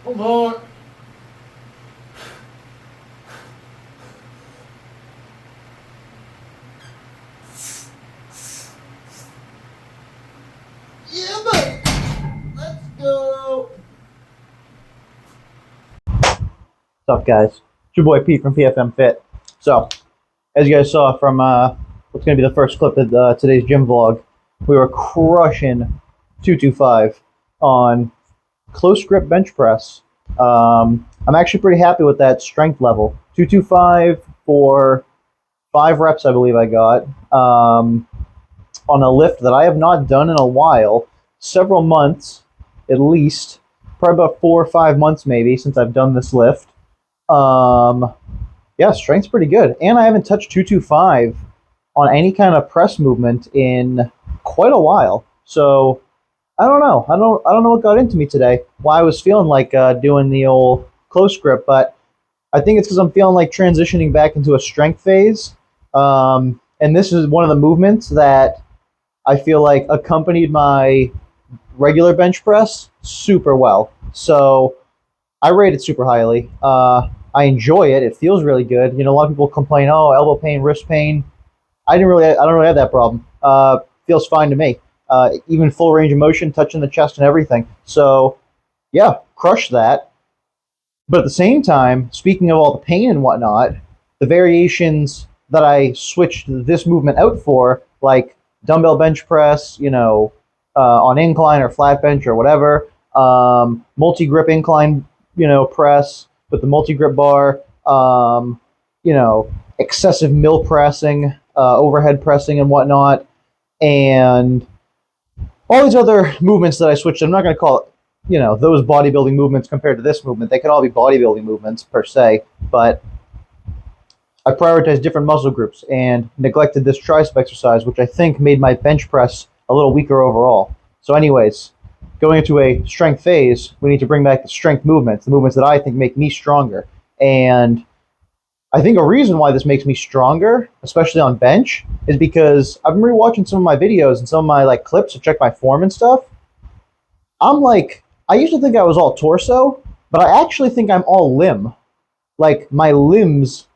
Hold on. Yeah, buddy. Let's go. What's up, guys? It's your boy Pete from PFM Fit. So, as you guys saw from what's going to be the first clip of today's gym vlog, we were crushing 225 on close grip bench press. I'm actually pretty happy with that strength level. 225 for 5 reps, I believe I got, on a lift that I have not done in a while, several months at least, probably about 4 or 5 months maybe since I've done this lift. Yeah, strength's pretty good, and I haven't touched 225 on any kind of press movement in quite a while. So I don't know. I don't know what got into me today. Why I was feeling like doing the old close grip, but I think it's because I'm feeling like transitioning back into a strength phase. And this is one of the movements that I feel like accompanied my regular bench press super well. So I rate it super highly. I enjoy it. It feels really good. You know, a lot of people complain, oh, elbow pain, wrist pain. I don't really have that problem. Feels fine to me. Even full range of motion, touching the chest and everything. So, yeah, crush that. But at the same time, speaking of all the pain and whatnot, the variations that I switched this movement out for, like dumbbell bench press, you know, on incline or flat bench or whatever, multi-grip incline, you know, press with the multi-grip bar, you know, excessive mill pressing, overhead pressing and whatnot, and all these other movements that I switched. I'm not going to call it, you know, those bodybuilding movements compared to this movement. They could all be bodybuilding movements per se, but I prioritized different muscle groups and neglected this tricep exercise, which I think made my bench press a little weaker overall. So anyways, going into a strength phase, we need to bring back the strength movements, the movements that I think make me stronger. And I think a reason why this makes me stronger, especially on bench, is because I've been rewatching some of my videos and some of my like clips to check my form and stuff. I'm like, I used to think I was all torso, but I actually think I'm all limb. Like my limbs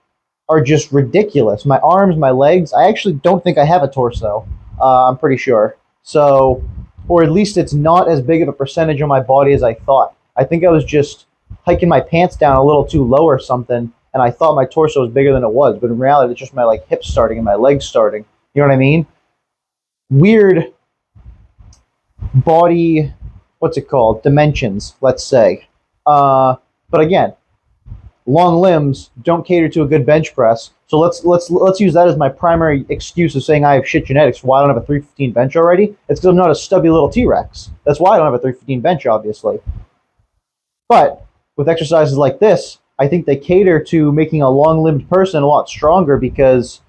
are just ridiculous. My arms, my legs, I actually don't think I have a torso. I'm pretty sure. So, or at least it's not as big of a percentage of my body as I thought. I think I was just hiking my pants down a little too low or something, and I thought my torso was bigger than it was, but in reality, it's just my like hips starting and my legs starting. You know what I mean? Weird body, what's it called? Dimensions, let's say. But again, long limbs don't cater to a good bench press. So let's use that as my primary excuse of saying I have shit genetics for why I don't have a 315 bench already. It's because I'm not a stubby little T-Rex. That's why I don't have a 315 bench, obviously. But with exercises like this, I think they cater to making a long-limbed person a lot stronger because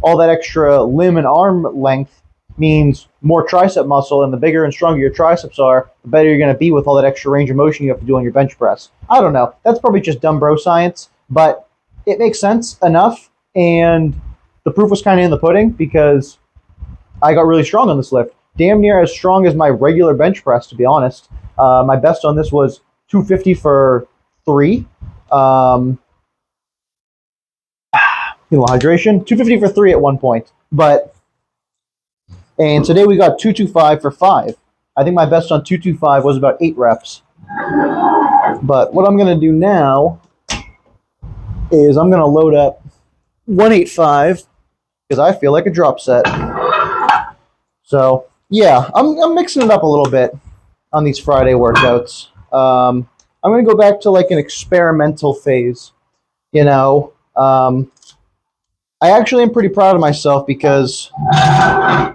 all that extra limb and arm length means more tricep muscle, and the bigger and stronger your triceps are, the better you're going to be with all that extra range of motion you have to do on your bench press. I don't know. That's probably just dumb bro science, but it makes sense enough, and the proof was kind of in the pudding because I got really strong on this lift. Damn near as strong as my regular bench press, to be honest. My best on this was 250 for 3. Hydration, 250 for 3 at one point, and today we got 225 for 5. I think my best on 225 was about 8 reps. But what I'm going to do now is I'm going to load up 185 because I feel like a drop set. So yeah, I'm mixing it up a little bit on these Friday workouts. I'm going to go back to like an experimental phase, you know. I actually am pretty proud of myself because I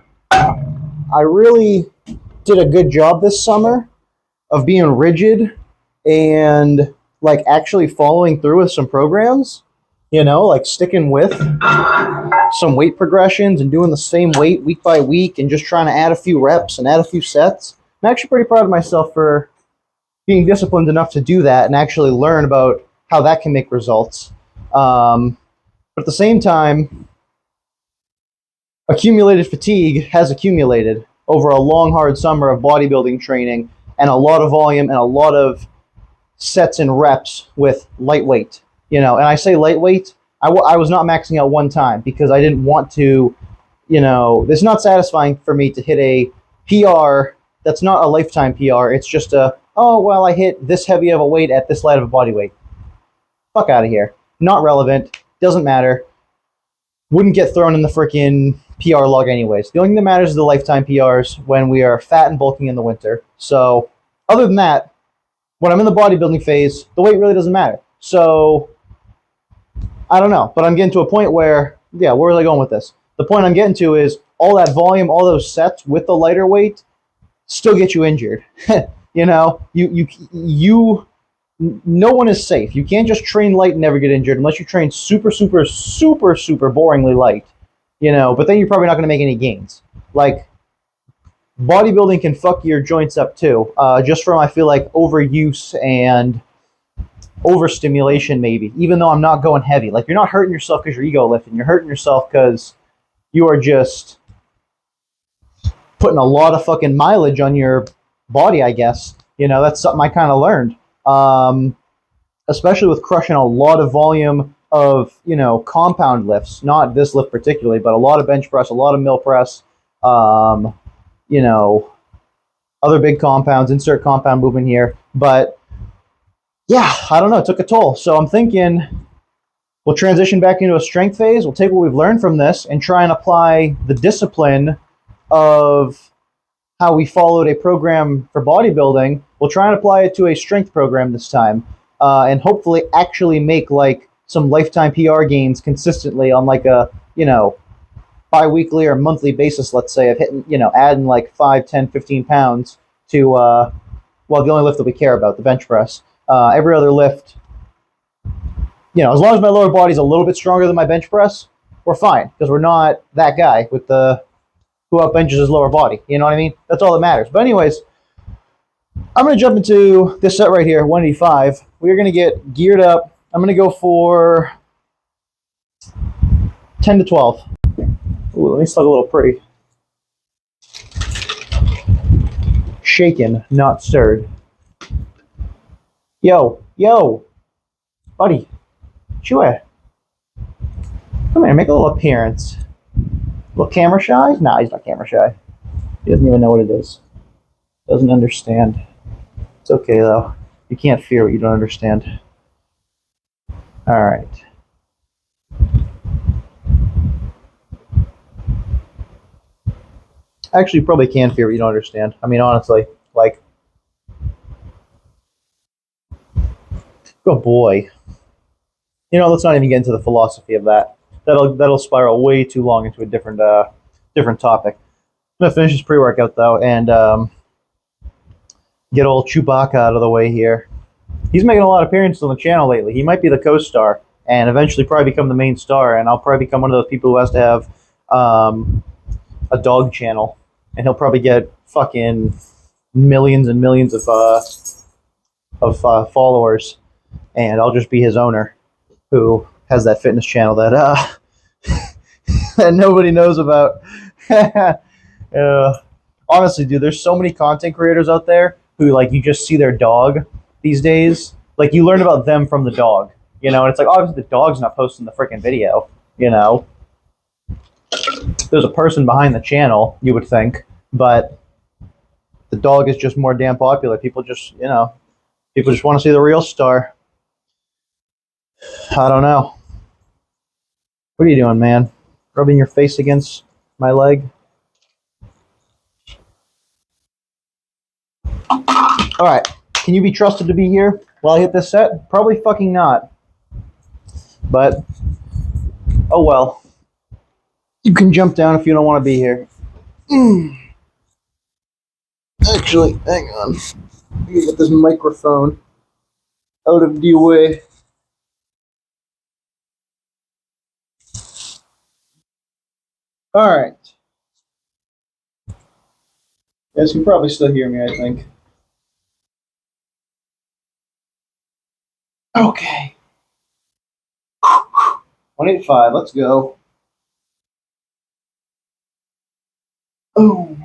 really did a good job this summer of being rigid and like actually following through with some programs, you know, like sticking with some weight progressions and doing the same weight week by week and just trying to add a few reps and add a few sets. I'm actually pretty proud of myself for being disciplined enough to do that and actually learn about how that can make results. But at the same time, accumulated fatigue has accumulated over a long, hard summer of bodybuilding training and a lot of volume and a lot of sets and reps with lightweight. And I say lightweight. I was not maxing out one time because I didn't want to. It's not satisfying for me to hit a PR that's not a lifetime PR. It's just oh, well, I hit this heavy of a weight at this light of a body weight. Fuck out of here. Not relevant. Doesn't matter. Wouldn't get thrown in the freaking PR log anyways. The only thing that matters is the lifetime PRs when we are fat and bulking in the winter. So, other than that, when I'm in the bodybuilding phase, the weight really doesn't matter. So, I don't know. But I'm getting to a point where, yeah, where was I going with this? The point I'm getting to is all that volume, all those sets with the lighter weight still get you injured. You no one is safe. You can't just train light and never get injured unless you train super, super, super, super boringly light. But then you're probably not going to make any gains. Like, bodybuilding can fuck your joints up too, just from, I feel like, overuse and overstimulation maybe, even though I'm not going heavy. Like, you're not hurting yourself because you're ego lifting. You're hurting yourself because you are just putting a lot of fucking mileage on your body, I guess. That's something I kind of learned. Especially with crushing a lot of volume of, compound lifts. Not this lift particularly, but a lot of bench press, a lot of mill press, you know, other big compounds, insert compound movement here. But yeah, I don't know, it took a toll. So I'm thinking we'll transition back into a strength phase. We'll take what we've learned from this and try and apply the discipline of how we followed a program for bodybuilding. We'll try and apply it to a strength program this time, and hopefully actually make like some lifetime PR gains consistently on like a, bi-weekly or monthly basis, let's say, of hitting, adding like 5, 10, 15 pounds to, well, the only lift that we care about, the bench press. Every other lift, as long as my lower body's a little bit stronger than my bench press, we're fine, because we're not that guy with the who outbenches his lower body. You know what I mean? That's all that matters. But anyways, I'm going to jump into this set right here, 185. We're going to get geared up. I'm going to go for 10 to 12. Ooh, let me slug a little pretty. Shaken, not stirred. Yo, buddy, Chewy, come here, make a little appearance. A little camera shy? Nah, he's not camera shy. He doesn't even know what it is. Doesn't understand. It's okay though. You can't fear what you don't understand. All right. Actually, you probably can fear what you don't understand. I mean, honestly, like, good boy. Let's not even get into the philosophy of that. That'll spiral way too long into a different topic. I'm gonna finish this pre-workout though, and get old Chewbacca out of the way here. He's making a lot of appearances on the channel lately. He might be the co-star, and eventually probably become the main star. And I'll probably become one of those people who has to have a dog channel, and he'll probably get fucking millions and millions of followers, and I'll just be his owner, who has that fitness channel that that nobody knows about. Honestly, dude, there's so many content creators out there who, like, you just see their dog these days. Like, you learn about them from the dog, and it's like, obviously the dog's not posting the freaking video. There's a person behind the channel, you would think, but the dog is just more damn popular. People just want to see the real star. I don't know. What are you doing, man? Rubbing your face against my leg? All right. Can you be trusted to be here while I hit this set? Probably fucking not. But, oh well. You can jump down if you don't want to be here. Actually, hang on. I gotta get this microphone out of the way. All right. You guys can probably still hear me, I think. Okay. 185, let's go. Oh.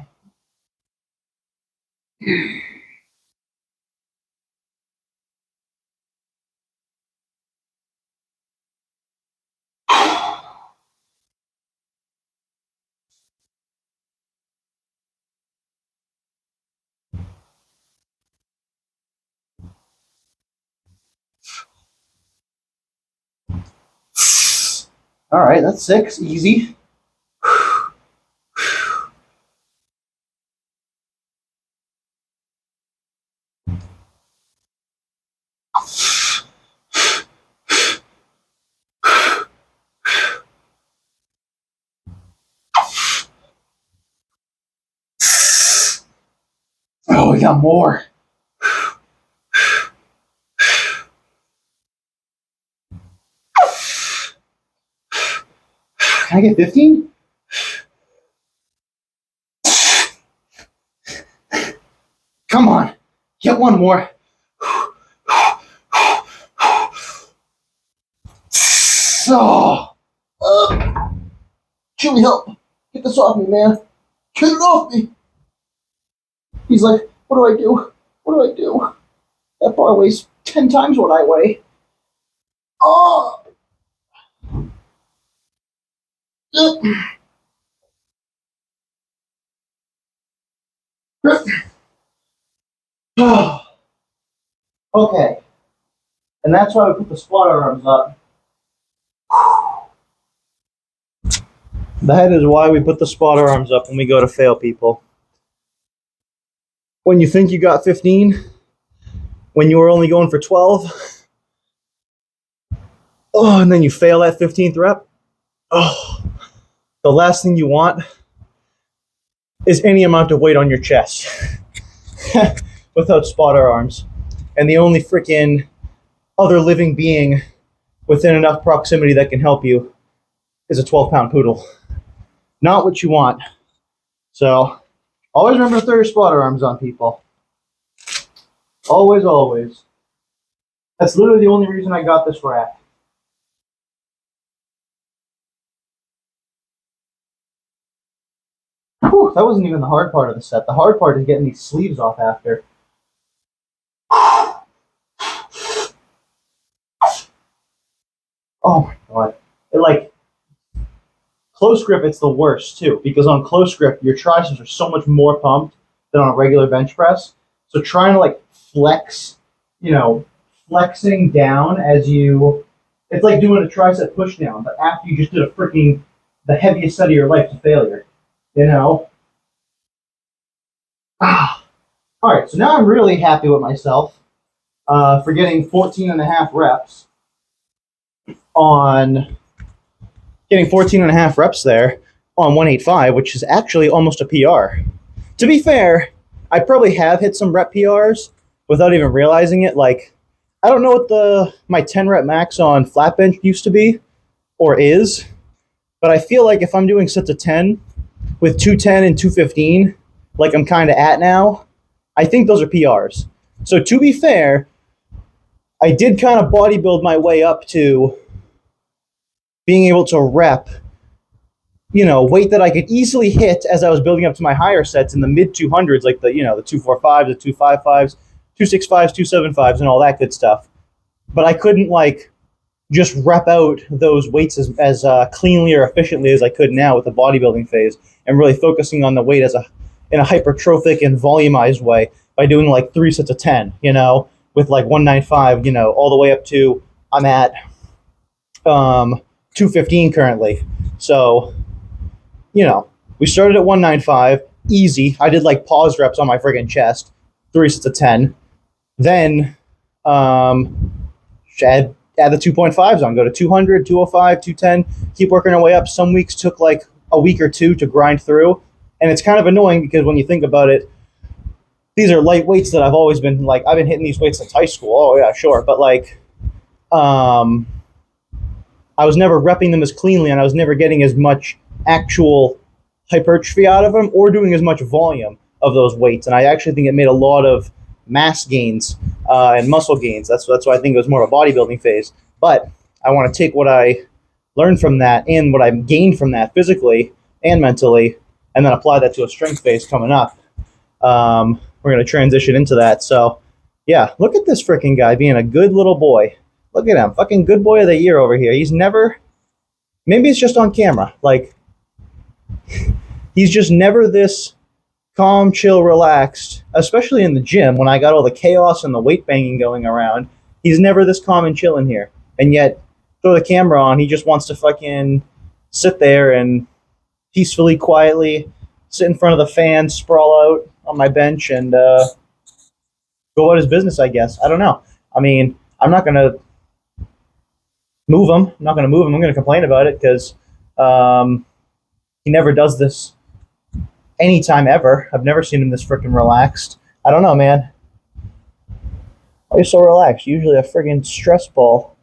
All right, that's 6. Easy. Oh, we got more. Can I get 15? Come on. Get one more. So, Chewy, help. Get this off me, man. Get it off me. He's like, what do I do? What do I do? That bar weighs 10 times what I weigh. Oh! Okay. And that's why we put the splatter arms up. That is why we put the spotter arms up when we go to fail people. When you think you got 15, when you were only going for 12, and then you fail that 15th rep, the last thing you want is any amount of weight on your chest without spotter arms. And the only freaking other living being within enough proximity that can help you is a 12-pound poodle. Not what you want. So, always remember to throw your spotter arms on people. Always, always. That's literally the only reason I got this rack. Whew, that wasn't even the hard part of the set. The hard part is getting these sleeves off after. Oh my god. Close grip, it's the worst too, because on close grip, your triceps are so much more pumped than on a regular bench press. So trying to flex, flexing down as it's like doing a tricep push down, but after you just did the heaviest set of your life to failure, All right, so now I'm really happy with myself for getting 14 and a half reps there on 185, which is actually almost a PR. To be fair, I probably have hit some rep PRs without even realizing it. I don't know what my 10 rep max on flat bench used to be or is, but I feel like if I'm doing sets of 10 with 210 and 215, like I'm kind of at now, I think those are PRs. So to be fair, I did kind of bodybuild my way up to being able to rep, weight that I could easily hit as I was building up to my higher sets in the mid 200s, like the 245s, the 255s, 265s, 275s, and all that good stuff. But I couldn't just rep out those weights as cleanly or efficiently as I could now with the bodybuilding phase, and really focusing on the weight in a hypertrophic and volumized way by doing 3 sets of 10, with 195, all the way up to I'm at 215 currently. So, we started at 195, easy. I did pause reps on my friggin' chest, 3 sets of 10. Then add the 2.5s on, go to 200, 205, 210, keep working our way up. Some weeks took a week or two to grind through. And it's kind of annoying because when you think about it, these are light weights that I've always been I've been hitting these weights since high school. Oh yeah, sure. But I was never repping them as cleanly, and I was never getting as much actual hypertrophy out of them or doing as much volume of those weights. And I actually think it made a lot of mass gains and muscle gains. That's why I think it was more of a bodybuilding phase. But I want to take what I learned from that and what I gained from that physically and mentally, and then apply that to a strength phase coming up. We're going to transition into that. So, yeah, look at this freaking guy being a good little boy. Look at him. Fucking good boy of the year over here. He's never... Maybe it's just on camera. He's just never this calm, chill, relaxed, especially in the gym when I got all the chaos and the weight banging going around. He's never this calm and chill in here. And yet, throw the camera on. He just wants to fucking sit there and peacefully, quietly sit in front of the fan, sprawl out on my bench, and go about his business. I guess I don't know. I mean, I'm not gonna move him. I'm not gonna move him. I'm gonna complain about it because um, he never does this anytime ever. I've never seen him this freaking relaxed. I don't know, man. Why are you so relaxed? Usually a friggin' stress ball.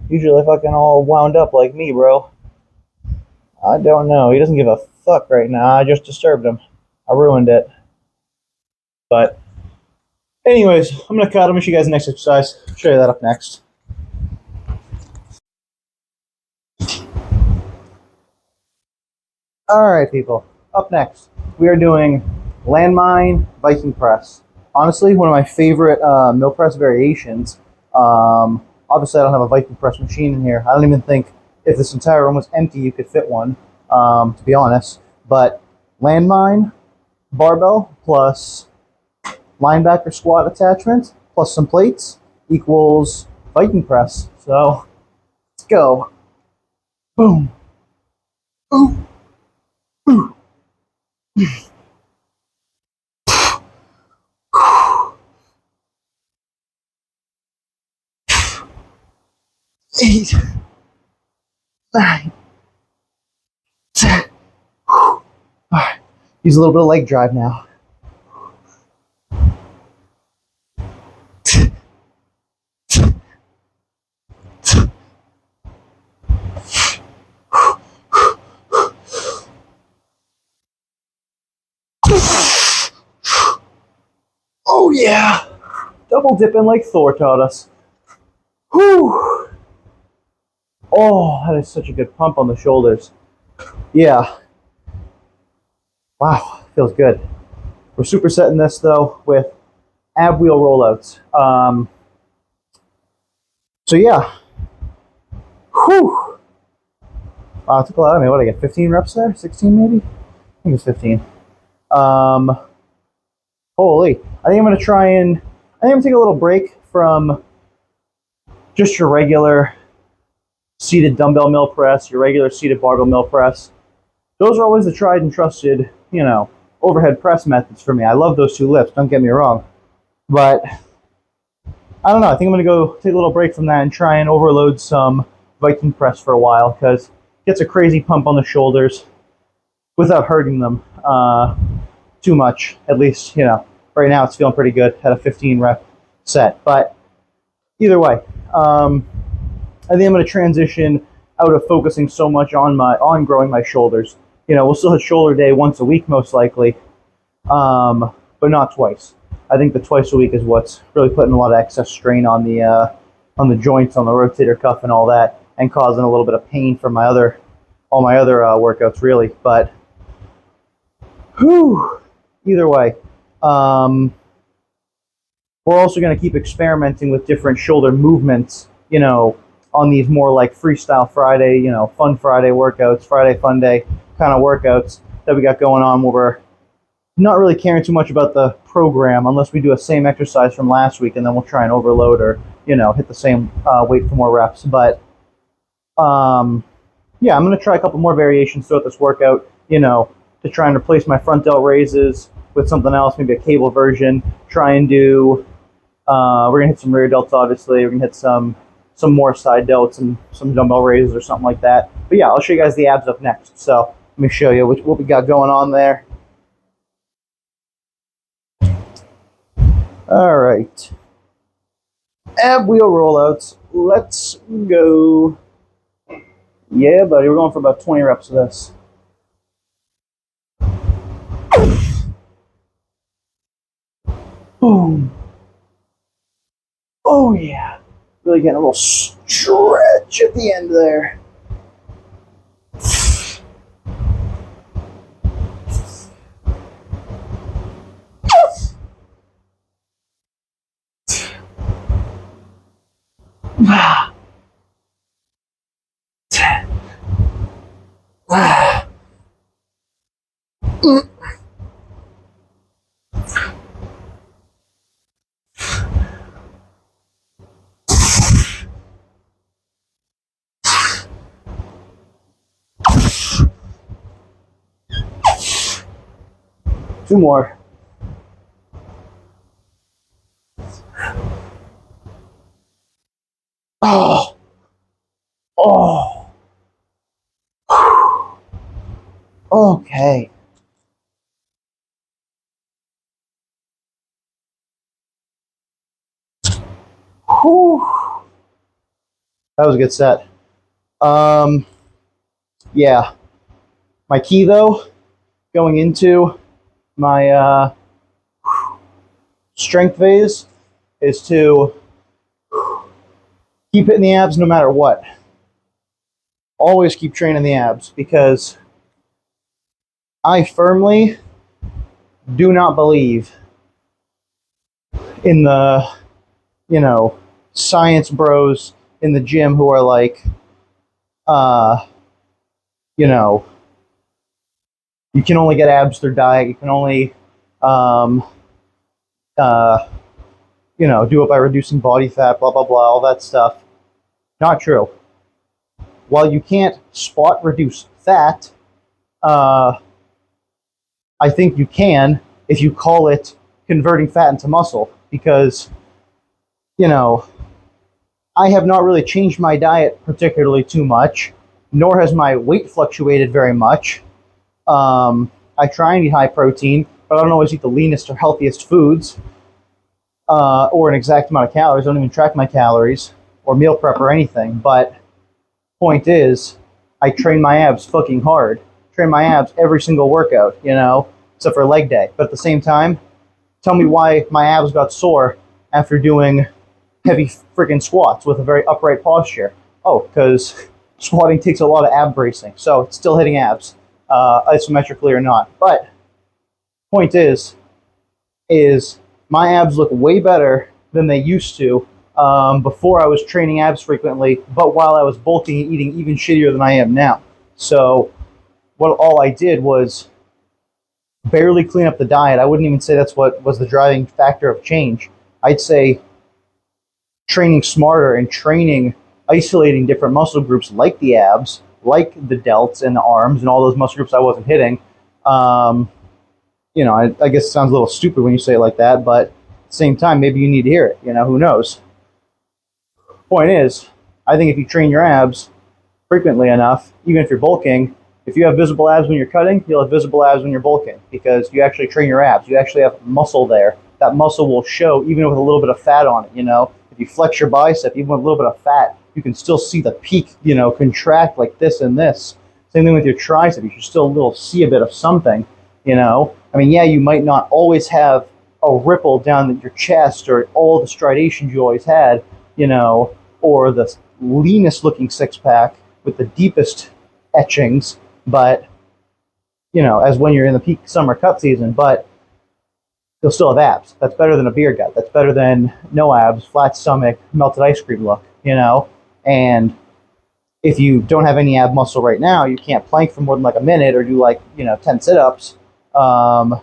Usually fucking all wound up like me, bro. I don't know. He doesn't give a fuck right now. I just disturbed him. I ruined it. But anyways, I'm gonna cut. I'm gonna show you guys the next exercise. Show you that up next. Alright, people. Up next, we are doing landmine Viking press. Honestly, one of my favorite mill press variations. Obviously, I don't have a Viking press machine in here. I don't even think if this entire room was empty, you could fit one, to be honest. But landmine, barbell, plus linebacker squat attachment, plus some plates, equals Viking press. So, let's go. Boom. Boom. Boom. Eight, 9, 10. All right. Use a little bit of leg drive now. Oh yeah, double dipping like Thor taught us. Whew. Oh, that is such a good pump on the shoulders. Yeah. Wow, feels good. We're supersetting this though with ab wheel rollouts. So yeah. Whew. Wow, it took a lot of me. What did I get? 15 reps there? 16 maybe? I think it's 15. Um, Holy. I think I'm gonna try and I think I'm gonna take a little break from just your regular seated dumbbell mill press, your regular seated barbell mill press. Those are always the tried and trusted, overhead press methods for me. I love those two lifts, don't get me wrong. But I don't know, I think I'm going to go take a little break from that and try and overload some Viking press for a while because it gets a crazy pump on the shoulders without hurting them too much. At least, right now it's feeling pretty good at a 15 rep set. But either way, I think I'm going to transition out of focusing so much on growing my shoulders. We'll still have shoulder day once a week most likely, but not twice. I think the twice a week is what's really putting a lot of excess strain on the joints, on the rotator cuff, and all that, and causing a little bit of pain for all my other workouts really. But whew, either way, we're also going to keep experimenting with different shoulder movements. On these more like freestyle Friday, fun Friday workouts, Friday fun day kind of workouts that we got going on where we're not really caring too much about the program unless we do a same exercise from last week and then we'll try and overload or, hit the same weight for more reps. But, yeah, I'm going to try a couple more variations throughout this workout, to try and replace my front delt raises with something else, maybe a cable version, try and do, we're going to hit some rear delts, obviously, we're going to hit some more side delts and some dumbbell raises or something like that. But yeah, I'll show you guys the abs up next. So let me show you what we got going on there. All right. Ab wheel rollouts. Let's go. Yeah, buddy, we're going for about 20 reps of this. Boom. Oh yeah. Really getting a little stretch at the end there. 2 more. Oh, oh, okay. Whew. That was a good set. Um, yeah. My key though, going into my strength phase, is to keep hitting the abs no matter what. Always keep training the abs because I firmly do not believe in the, you know, science bros in the gym who are like, uh, you know, you can only get abs through diet. You can only, um, uh, do it by reducing body fat, blah, blah, blah, all that stuff. Not true. While you can't spot reduce fat, uh, I think you can if you call it converting fat into muscle because, you know, I have not really changed my diet particularly too much, nor has my weight fluctuated very much. I try and eat high protein, but I don't always eat the leanest or healthiest foods or an exact amount of calories. I don't even track my calories or meal prep or anything. But point is, I train my abs fucking hard. Train my abs every single workout, except for leg day. But at the same time, tell me why my abs got sore after doing heavy freaking squats with a very upright posture. Oh, because squatting takes a lot of ab bracing, so it's still hitting abs, isometrically or not. But point is my abs look way better than they used to before I was training abs frequently, but while I was bulking and eating even shittier than I am now. So all I did was barely clean up the diet. I wouldn't even say that's what was the driving factor of change. I'd say training smarter and isolating different muscle groups like the abs, like the delts and the arms and all those muscle groups I wasn't hitting. I guess it sounds a little stupid when you say it like that, but at the same time, maybe you need to hear it. Who knows? Point is, I think if you train your abs frequently enough, even if you're bulking, if you have visible abs when you're cutting, you'll have visible abs when you're bulking because you actually train your abs. You actually have muscle there. That muscle will show even with a little bit of fat on it. If you flex your bicep, even with a little bit of fat, you can still see the peak, contract like this and this. Same thing with your tricep. You should still see a bit of something, yeah, you might not always have a ripple down your chest or all the striations you always had, or the leanest looking six pack with the deepest etchings, but, as when you're in the peak summer cut season, but you'll still have abs. That's better than a beer gut. That's better than no abs, flat stomach, melted ice cream look, and if you don't have any ab muscle right now, you can't plank for more than like a minute or do 10 sit-ups, and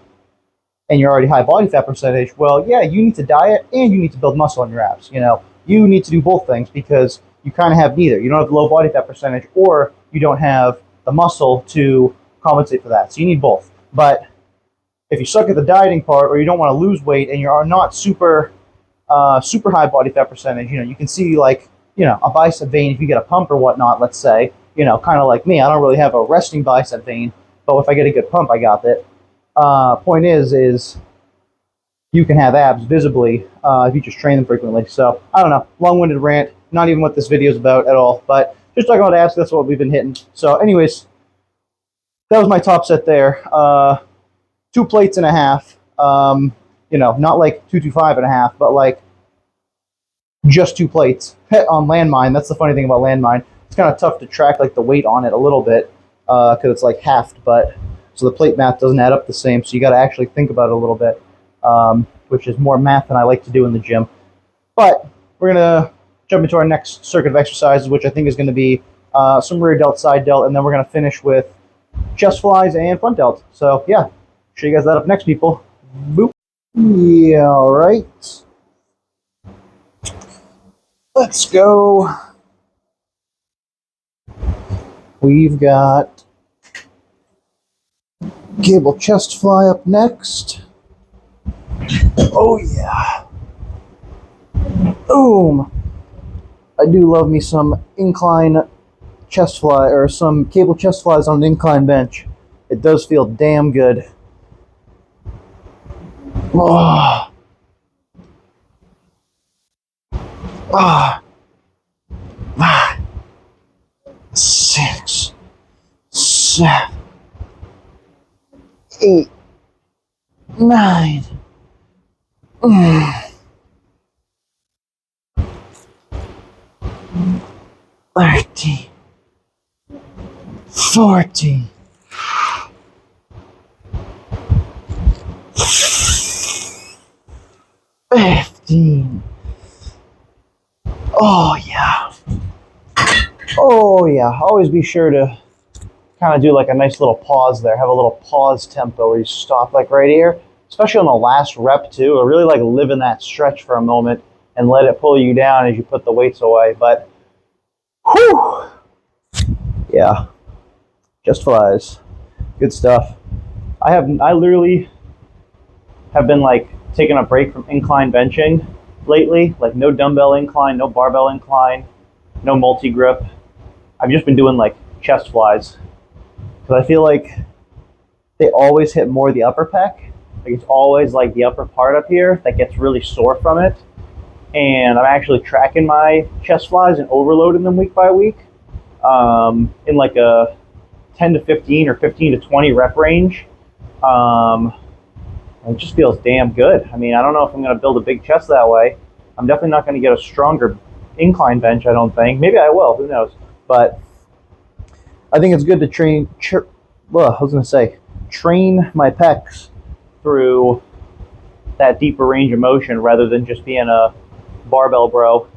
you're already high body fat percentage, well, yeah, you need to diet and you need to build muscle in your abs. You need to do both things because you kind of have neither. You don't have the low body fat percentage or you don't have the muscle to compensate for that. So you need both. But if you suck at the dieting part or you don't want to lose weight and you're not super high body fat percentage, you can see a bicep vein if you get a pump or whatnot, let's say, kind of like me. I don't really have a resting bicep vein, but if I get a good pump, I got it. Point is you can have abs visibly if you just train them frequently. So I don't know, long-winded rant, not even what this video is about at all, but just talking about abs, that's what we've been hitting. So anyways, that was my top set there. 2 plates and a half, not like 225 and a half, but like just 2 plates on landmine. That's the funny thing about landmine. It's kind of tough to track like the weight on it a little bit because it's like halved, but so the plate math doesn't add up the same. So you got to actually think about it a little bit, which is more math than I like to do in the gym. But we're gonna jump into our next circuit of exercises, which I think is going to be some rear delt, side delt, and then we're going to finish with chest flies and front delt. So yeah, show you guys that up next, people. Boop. Yeah, all right. Let's go. We've got Cable chest fly up next. Oh yeah. Boom. I do love me some incline chest fly, or some cable chest flies on an incline bench. It does feel damn good. Oh. Ah. 6, 7, 8, 9. 13, 14, 15. Oh yeah. Oh yeah. Always be sure to kind of do like a nice little pause there. Have a little pause tempo where you stop like right here, especially on the last rep too. I really like live in that stretch for a moment and let it pull you down as you put the weights away. But whew, yeah, just flies. Good stuff. I literally have been like taking a break from incline benching lately. Like no dumbbell incline, no barbell incline, no multi grip. I've just been doing like chest flies because I feel like they always hit more the upper pec. Like it's always like the upper part up here that gets really sore from it. And I'm actually tracking my chest flies and overloading them week by week in like a 10 to 15 or 15 to 20 rep range. It just feels damn good. I mean, I don't know if I'm going to build a big chest that way. I'm definitely not going to get a stronger incline bench, I don't think. Maybe I will, who knows. But I think it's good to train my pecs through that deeper range of motion rather than just being a barbell bro.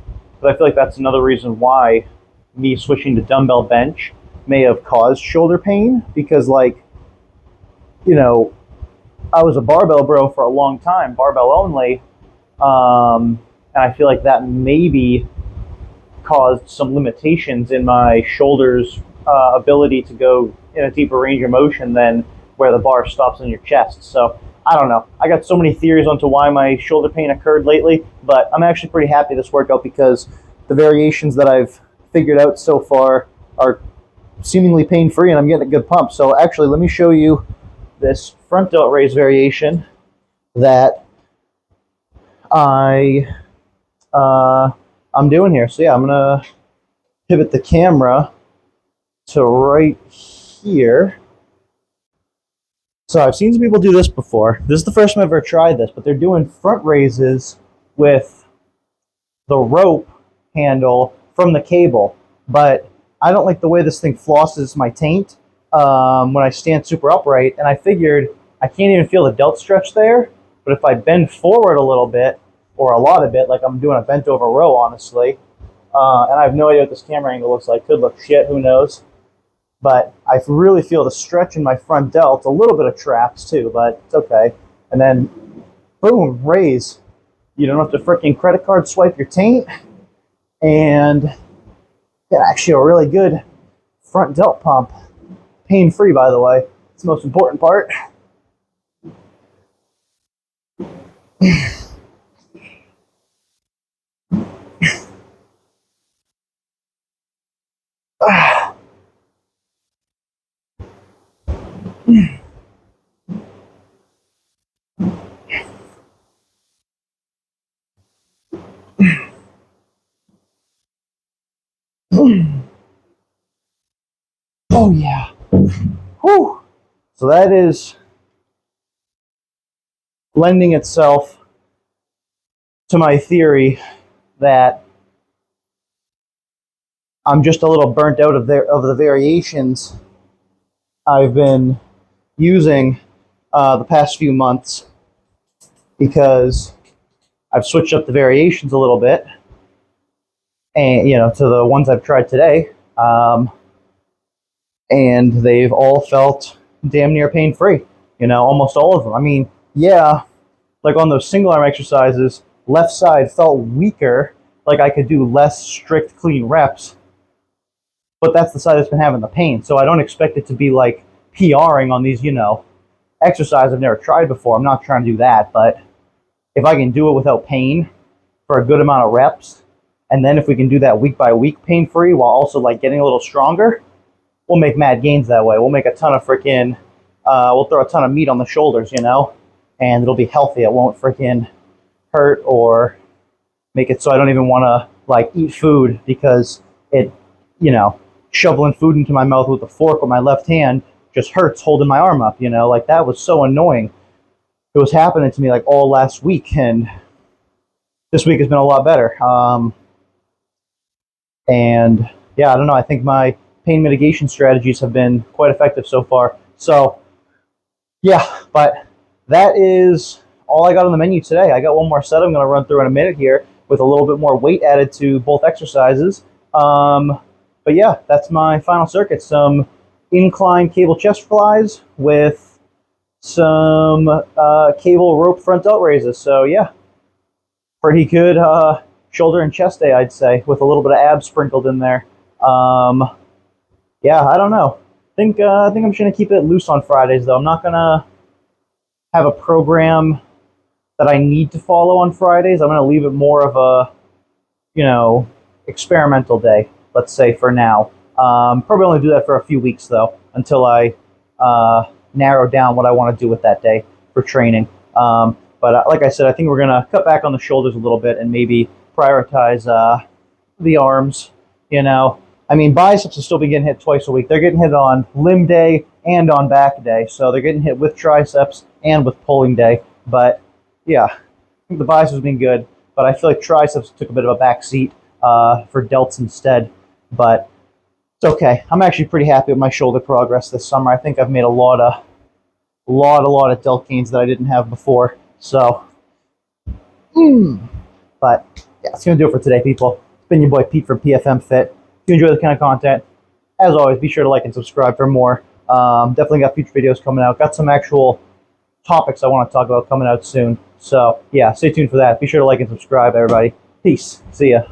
But I feel like that's another reason why me switching to dumbbell bench may have caused shoulder pain because, like, you know, I was a barbell bro for a long time, barbell only, and I feel like that maybe caused some limitations in my shoulders' ability to go in a deeper range of motion than where the bar stops in your chest. So I don't know. I got so many theories onto why my shoulder pain occurred lately, but I'm actually pretty happy this workout because the variations that I've figured out so far are seemingly pain-free and I'm getting a good pump. So actually, let me show you this front delt raise variation that I'm doing here. So yeah, I'm gonna pivot the camera to right here. So I've seen some people do this before. This is the first time I've ever tried this, but they're doing front raises with the rope handle from the cable. But I don't like the way this thing flosses my taint when I stand super upright, and I figured I can't even feel the delt stretch there, but if I bend forward a little bit, or a lot of it, like I'm doing a bent over row, honestly, and I have no idea what this camera angle looks like, could look shit, who knows, but I really feel the stretch in my front delt, a little bit of traps too, but it's okay, and then, boom, raise. You don't have to freaking credit card swipe your taint, and get actually a really good front delt pump. Pain-free, by the way. It's the most important part. Oh yeah. Whew. So that is lending itself to my theory that I'm just a little burnt out of the variations I've been using the past few months because I've switched up the variations a little bit, and to the ones I've tried today, and they've all felt damn near pain-free. Almost all of them. I mean, yeah, like on those single arm exercises, left side felt weaker, like I could do less strict clean reps, but that's the side that's been having the pain. So I don't expect it to be like PRing on these, exercise I've never tried before. I'm not trying to do that, but if I can do it without pain for a good amount of reps, and then if we can do that week by week pain free while also like getting a little stronger, we'll make mad gains that way. We'll make a ton of freaking, we'll throw a ton of meat on the shoulders, you know, and it'll be healthy. It won't freaking hurt or make it so I don't even want to like eat food because it, you know, shoveling food into my mouth with a fork with my left hand just hurts holding my arm up, you know, like that was so annoying. It was happening to me like all last week, and this week has been a lot better. And yeah, I don't know. I think my pain mitigation strategies have been quite effective so far. So yeah, but that is all I got on the menu today. I got one more set I'm going to run through in a minute here with a little bit more weight added to both exercises. But yeah, that's my final circuit. Some incline cable chest flies with some cable rope front delt raises. So yeah, pretty good shoulder and chest day, I'd say, with a little bit of abs sprinkled in there. Yeah, I don't know. I think I'm just gonna keep it loose on Fridays though. I'm not gonna have a program that I need to follow on Fridays. I'm gonna leave it more of a, you know, experimental day, let's say, for now. Probably only do that for a few weeks though, until I narrow down what I want to do with that day for training. But like I said, I think we're gonna cut back on the shoulders a little bit and maybe prioritize the arms. You know, I mean, biceps will still be getting hit twice a week. They're getting hit on limb day and on back day, so they're getting hit with triceps and with pulling day. But yeah, I think the biceps have been good, but I feel like triceps took a bit of a back seat for delts instead. But it's okay. I'm actually pretty happy with my shoulder progress this summer. I think I've made a lot of delt gains that I didn't have before. So, but yeah, that's gonna do it for today, people. It's been your boy Pete from PFM Fit. If you enjoy this kind of content, as always, be sure to like and subscribe for more. Definitely got future videos coming out. Got some actual topics I want to talk about coming out soon. So yeah, stay tuned for that. Be sure to like and subscribe, everybody. Peace. See ya.